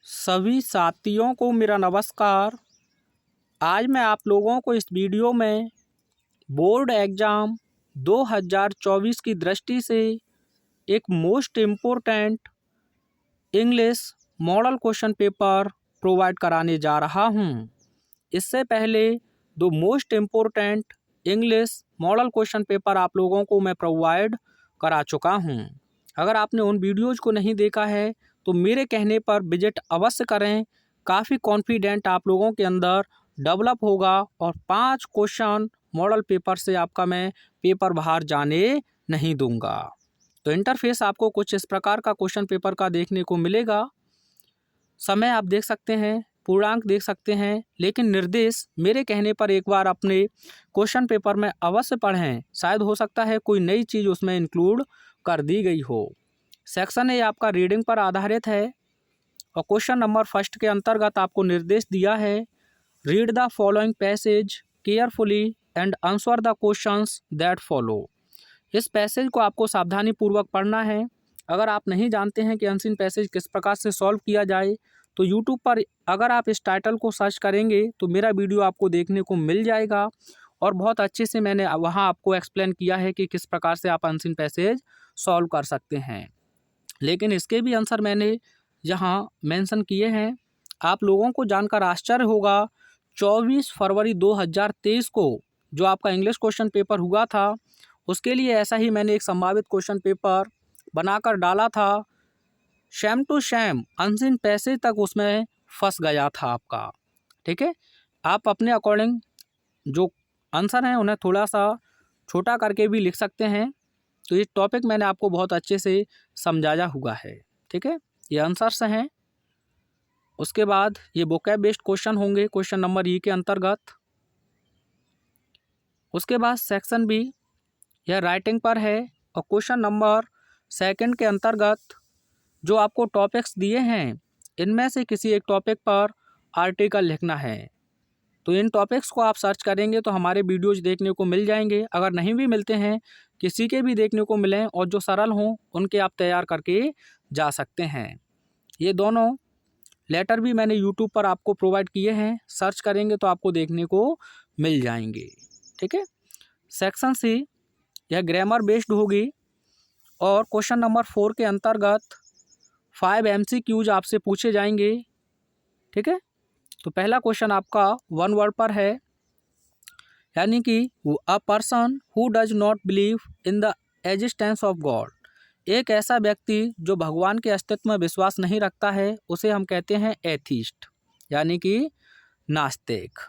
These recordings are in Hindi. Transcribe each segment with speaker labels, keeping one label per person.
Speaker 1: सभी साथियों को मेरा नमस्कार। आज मैं आप लोगों को इस वीडियो में बोर्ड एग्ज़ाम 2024 की दृष्टि से एक most important English model question paper provide कराने जा रहा हूं। इससे पहले दो most important English model question paper आप लोगों को मैं प्रोवाइड करा चुका हूं। अगर आपने उन वीडियोज़ को नहीं देखा है तो मेरे कहने पर विजिट अवश्य करें। काफ़ी कॉन्फिडेंट आप लोगों के अंदर डेवलप होगा और 5 क्वेश्चन मॉडल पेपर से आपका मैं पेपर बाहर जाने नहीं दूंगा। तो इंटरफेस आपको कुछ इस प्रकार का क्वेश्चन पेपर का देखने को मिलेगा। समय आप देख सकते हैं, पूर्णांक देख सकते हैं, लेकिन निर्देश मेरे कहने पर एक बार अपने क्वेश्चन पेपर में अवश्य पढ़ें। शायद हो सकता है कोई नई चीज़ उसमें इंक्लूड कर दी गई हो। सेक्शन ए आपका रीडिंग पर आधारित है और क्वेश्चन नंबर फर्स्ट के अंतर्गत आपको निर्देश दिया है, read the following passage carefully and answer the questions that follow. इस पैसेज को आपको सावधानी पूर्वक पढ़ना है। अगर आप नहीं जानते हैं कि अनसीन पैसेज किस प्रकार से सॉल्व किया जाए तो यूट्यूब पर अगर आप इस टाइटल को सर्च करेंगे तो मेरा वीडियो आपको देखने को मिल जाएगा और बहुत अच्छे से मैंने वहां आपको एक्सप्लेन किया है कि किस प्रकार से आप अनसीन पैसेज सॉल्व कर सकते हैं। लेकिन इसके भी आंसर मैंने यहाँ मेंशन किए हैं। आप लोगों को जानकर आश्चर्य होगा, 24 फरवरी 2023 को जो आपका इंग्लिश क्वेश्चन पेपर हुआ था उसके लिए ऐसा ही मैंने एक संभावित क्वेश्चन पेपर बनाकर डाला था। शैम टू शैम अनसीन पैसेज तक उसमें फंस गया था आपका। ठीक है, आप अपने अकॉर्डिंग जो आंसर हैं उन्हें थोड़ा सा छोटा करके भी लिख सकते हैं। तो ये टॉपिक मैंने आपको बहुत अच्छे से समझाया हुआ है। ठीक है, ये आंसर्स हैं। उसके बाद ये वोकैब बेस्ड क्वेश्चन होंगे क्वेश्चन नंबर ई के अंतर्गत। उसके बाद सेक्शन बी यह राइटिंग पर है और क्वेश्चन नंबर सेकंड के अंतर्गत जो आपको टॉपिक्स दिए हैं इनमें से किसी एक टॉपिक पर आर्टिकल लिखना है। तो इन टॉपिक्स को आप सर्च करेंगे तो हमारे वीडियोज़ देखने को मिल जाएंगे। अगर नहीं भी मिलते हैं, किसी के भी देखने को मिलें और जो सरल हों उनके आप तैयार करके जा सकते हैं। ये दोनों लेटर भी मैंने यूट्यूब पर आपको प्रोवाइड किए हैं, सर्च करेंगे तो आपको देखने को मिल जाएंगे। ठीक है, सेक्शन सी यह ग्रामर बेस्ड होगी और क्वेश्चन नंबर 4 के अंतर्गत 5 MCQs आपसे पूछे जाएंगे। ठीक है, तो पहला क्वेश्चन आपका 1 वर्ड पर है, यानी कि a person who does not believe in the existence of God. एक ऐसा व्यक्ति जो भगवान के अस्तित्व में विश्वास नहीं रखता है उसे हम कहते हैं एथीस्ट, यानी कि नास्तिक।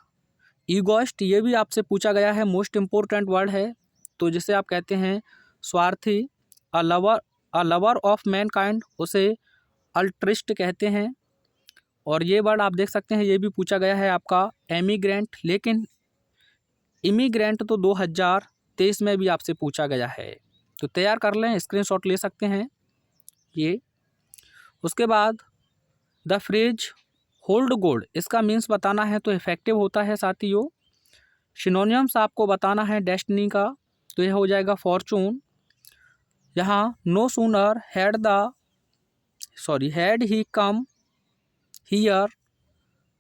Speaker 1: ईगोइस्ट ये भी आपसे पूछा गया है, मोस्ट इम्पोर्टेंट वर्ड है, तो जिसे आप कहते हैं स्वार्थी। अ लवर ऑफ मैनकाइंड उसे अल्ट्रिस्ट कहते हैं। और ये वर्ड आप देख सकते हैं, ये भी पूछा गया है आपका एमिग्रेंट, लेकिन इमिग्रेंट तो 2023 में भी आपसे पूछा गया है, तो तैयार कर लें, स्क्रीनशॉट ले सकते हैं ये। उसके बाद द फ्रेज होल्ड गुड, इसका मीन्स बताना है तो इफेक्टिव होता है साथियों। सिनोनियम्स आपको बताना है डेस्टिनी का, तो यह हो जाएगा फॉर्चून। यहाँ no sooner had he come here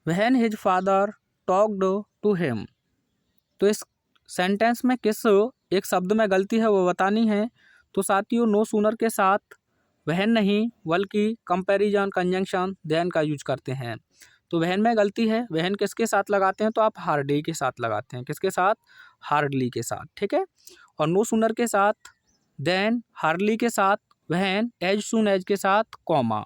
Speaker 1: when his father talked to him. तो इस सेंटेंस में किस एक शब्द में गलती है वो बतानी है। तो साथियों नो सूनर के साथ वहन नहीं बल्कि कंपैरिजन कंजंक्शन देन का यूज करते हैं। तो वहन में गलती है, वहन किसके साथ लगाते हैं तो आप हार्डली के साथ लगाते हैं। किसके साथ? हार्डली के साथ। ठीक है, और नो सूनर के साथ देन, हार्डली के साथ वहन, एज सून एज के साथ कॉमा।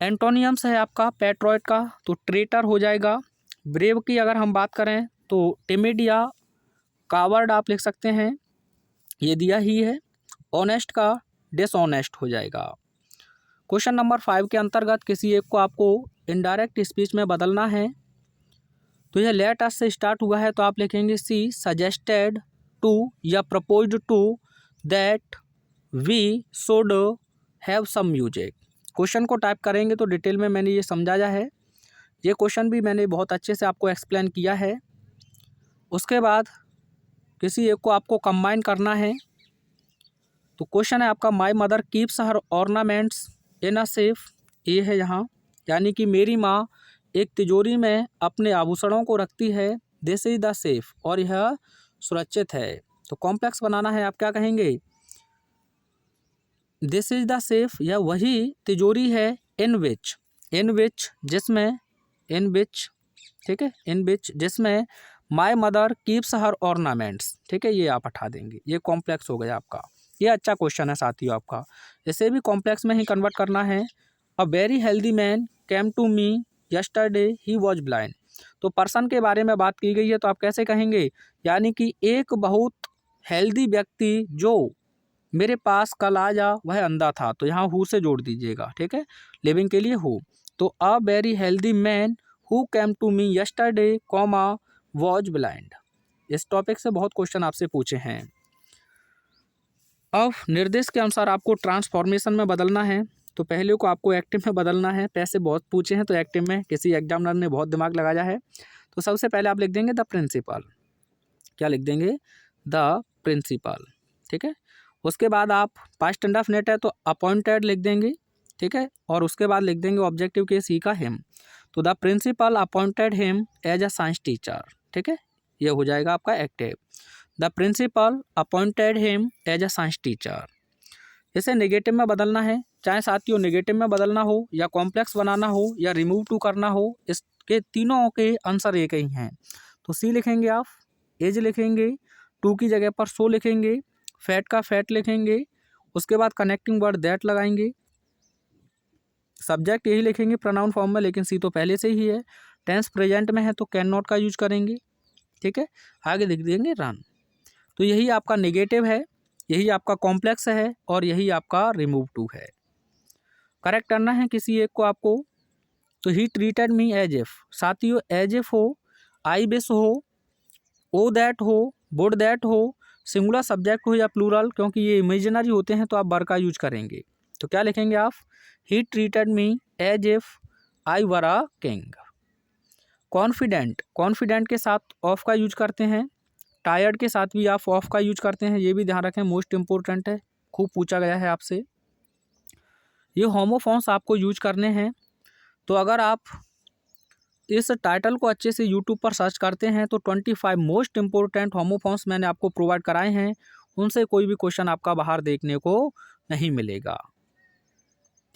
Speaker 1: एंटोनियम्स है आपका पेट्रॉइट का, तो ट्रेटर हो जाएगा। ब्रेव की अगर हम बात करें तो टिमिड या कावर्ड आप लिख सकते हैं, ये दिया ही है। ऑनेस्ट का डिसऑनेस्ट हो जाएगा। क्वेश्चन नंबर 5 के अंतर्गत किसी एक को आपको इनडायरेक्ट स्पीच में बदलना है। तो यह लेट अस से स्टार्ट हुआ है तो आप लिखेंगे सी सजेस्टेड टू या proposed to that we should have some music. Question को टाइप करेंगे तो डिटेल में मैंने ये समझाया है। ये क्वेश्चन भी मैंने बहुत अच्छे से आपको एक्सप्लेन किया है। उसके बाद किसी एक को आपको कंबाइन करना है। तो क्वेश्चन है आपका my mother keeps her ornaments in a safe. A है यहाँ, यानी कि मेरी माँ एक तिजोरी में अपने आभूषणों को रखती है, दिस इज द सेफ, और यह सुरक्षित है। तो कॉम्प्लेक्स बनाना है, आप क्या कहेंगे, दिस इज द सेफ, यह वही तिजोरी है, इन विच जिसमें, इन विच, ठीक है, इन विच जिसमें my mother keeps her ornaments, ठीक है, ये आप हटा देंगे, ये कॉम्प्लेक्स हो गया आपका। ये अच्छा क्वेश्चन है साथियों आपका, इसे भी कॉम्प्लेक्स में ही कन्वर्ट करना है। A very healthy man came to me yesterday he was blind. तो पर्सन के बारे में बात की गई है, तो आप कैसे कहेंगे, यानी कि एक बहुत हेल्दी व्यक्ति जो मेरे पास कल आया वह अंधा था, तो यहाँ हु से जोड़ दीजिएगा, ठीक है, लिविंग के लिए हु। तो a very healthy man who came to me yesterday comma was blind. इस टॉपिक से बहुत क्वेश्चन आपसे पूछे हैं। अब निर्देश के अनुसार आपको ट्रांसफॉर्मेशन में बदलना है, तो पहले को आपको एक्टिव में बदलना है। पैसे बहुत पूछे हैं, तो एक्टिव में किसी एग्जामिनर ने बहुत दिमाग लगाया है। तो सबसे पहले आप लिख देंगे द प्रिंसिपल, क्या लिख देंगे, द प्रिंसिपल, ठीक है। उसके बाद आप पास्ट इंडेफिनिट है तो अपॉइंटेड लिख देंगे, ठीक है, और उसके बाद लिख देंगे ऑब्जेक्टिव केस ही का हिम, तो the principal appointed him as a science teacher, ठीक है, ये हो जाएगा आपका active. The principal appointed him as a science teacher. इसे नेगेटिव में बदलना है, चाहे साथियों नेगेटिव में बदलना हो या कॉम्प्लेक्स बनाना हो या रिमूव टू करना हो, इसके तीनों के आंसर एक ही हैं। तो सी लिखेंगे आप, एज लिखेंगे, टू की जगह पर सो लिखेंगे, फैट का फैट लिखेंगे, उसके बाद कनेक्टिंग वर्ड दैट लगाएंगे, सब्जेक्ट यही लिखेंगे प्रोनाउन फॉर्म में, लेकिन सी तो पहले से ही है। टेंस प्रेजेंट में है तो कैन नॉट का यूज करेंगे, ठीक है, आगे लिख देंगे रन। तो यही आपका नेगेटिव है, यही आपका कॉम्प्लेक्स है, और यही आपका रिमूव टू है। करेक्ट करना है किसी एक को आपको। तो he treated me as if, साथियों एज इफ हो, आई विश हो, ओ दैट हो, वुड दैट हो, सिंगुलर सब्जेक्ट हो या प्लूरल, क्योंकि ये इमेजिनरी होते हैं तो आप वर का यूज करेंगे। तो क्या लिखेंगे आप, he treated me as if I were a king. Confident, confident के साथ ऑफ का यूज करते हैं, टायर्ड के साथ भी आप ऑफ का यूज करते हैं, ये भी ध्यान रखें, मोस्ट इंपॉर्टेंट है, खूब पूछा गया है आपसे। ये होमोफॉन्स आपको यूज करने हैं। तो अगर आप इस टाइटल को अच्छे से यूट्यूब पर सर्च करते हैं तो 25 मोस्ट इंपॉर्टेंट होमोफॉन्स मैंने आपको प्रोवाइड कराए हैं, उनसे कोई भी क्वेश्चन आपका बाहर देखने को नहीं मिलेगा,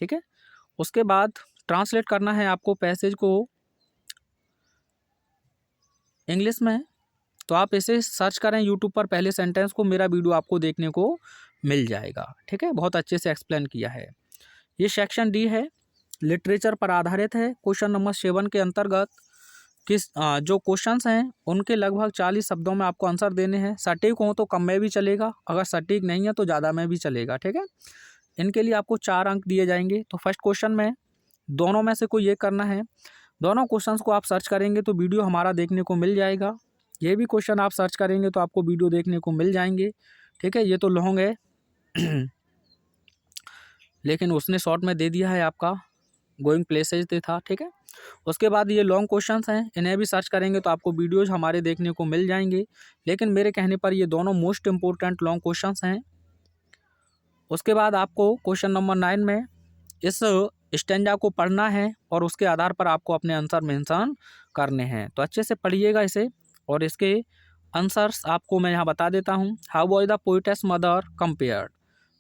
Speaker 1: ठीक है। उसके बाद ट्रांसलेट करना है आपको पैसेज को इंग्लिश में, तो आप इसे सर्च करें यूट्यूब पर, पहले सेंटेंस को, मेरा वीडियो आपको देखने को मिल जाएगा, ठीक है, बहुत अच्छे से एक्सप्लेन किया है। ये सेक्शन डी है, लिटरेचर पर आधारित है। क्वेश्चन नंबर 7 के अंतर्गत जो क्वेश्चंस हैं उनके लगभग 40 शब्दों में आपको आंसर देने हैं। सटीक हो तो कम में भी चलेगा, अगर सटीक नहीं है तो ज़्यादा में भी चलेगा, ठीक है। इनके लिए आपको 4 अंक दिए जाएंगे। तो फर्स्ट क्वेश्चन में दोनों में से कोई एक करना है। दोनों क्वेश्चंस को आप सर्च करेंगे तो वीडियो हमारा देखने को मिल जाएगा। ये भी क्वेश्चन आप सर्च करेंगे तो आपको वीडियो देखने को मिल जाएंगे, ठीक है। ये तो लॉन्ग है लेकिन उसने शॉर्ट में दे दिया है, आपका गोइंग प्लेसेज पे था, ठीक है। उसके बाद ये लॉन्ग क्वेश्चंस हैं, इन्हें भी सर्च करेंगे तो आपको वीडियोज हमारे देखने को मिल जाएंगे, लेकिन मेरे कहने पर ये दोनों मोस्ट इंपॉर्टेंट लॉन्ग क्वेश्चंस हैं। उसके बाद आपको क्वेश्चन नंबर 9 में इस स्टैंजा को पढ़ना है और उसके आधार पर आपको अपने आंसर मेंशन करने हैं। तो अच्छे से पढ़िएगा इसे, और इसके आंसर्स आपको मैं यहाँ बता देता हूँ। How was the poetess mother compared,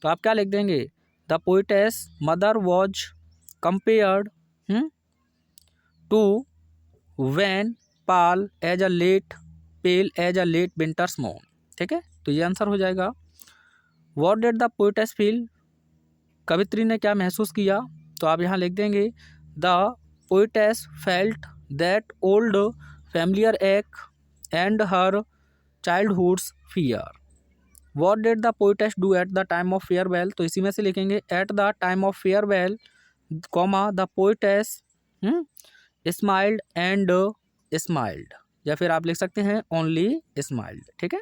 Speaker 1: तो आप क्या लिख देंगे, the poetess mother was compared to wan pale as a late pale as a late winter's moon, ठीक है। तो ये आंसर हो जाएगा। What did the poetess feel, कवित्री ने क्या महसूस किया, तो आप यहाँ लिख देंगे the poetess felt that old familiar ache and her childhood's fear. What did the poetess do at the time of farewell, तो इसी में से लिखेंगे at the time of farewell comma the poetess smiled and smiled, या फिर आप लिख सकते हैं ओनली स्माइल्ड, ठीक है।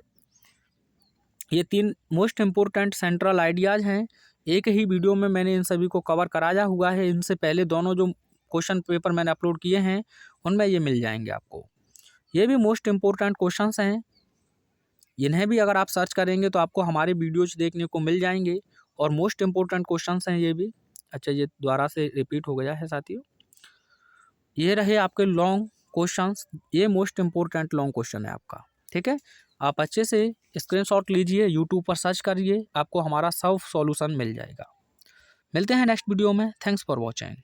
Speaker 1: ये 3 मोस्ट इंपॉर्टेंट सेंट्रल आइडियाज़ हैं। एक ही वीडियो में मैंने इन सभी को कवर कराया हुआ है। इनसे पहले दोनों जो क्वेश्चन पेपर मैंने अपलोड किए हैं उनमें ये मिल जाएंगे आपको। ये भी मोस्ट इंपॉर्टेंट क्वेश्चंस हैं, इन्हें भी अगर आप सर्च करेंगे तो आपको हमारे वीडियोज देखने को मिल जाएंगे, और मोस्ट इंपॉर्टेंट क्वेश्चंस हैं ये भी। अच्छा, ये दोबारा से रिपीट हो गया है साथियों। ये रहे आपके लॉन्ग क्वेश्चंस, ये मोस्ट इम्पोर्टेंट लॉन्ग क्वेश्चन है आपका। ठीक है, आप अच्छे से स्क्रीनशॉट लीजिए, यूट्यूब पर सर्च करिए, आपको हमारा सब सॉल्यूशन मिल जाएगा। मिलते हैं नेक्स्ट वीडियो में। Thanks for watching.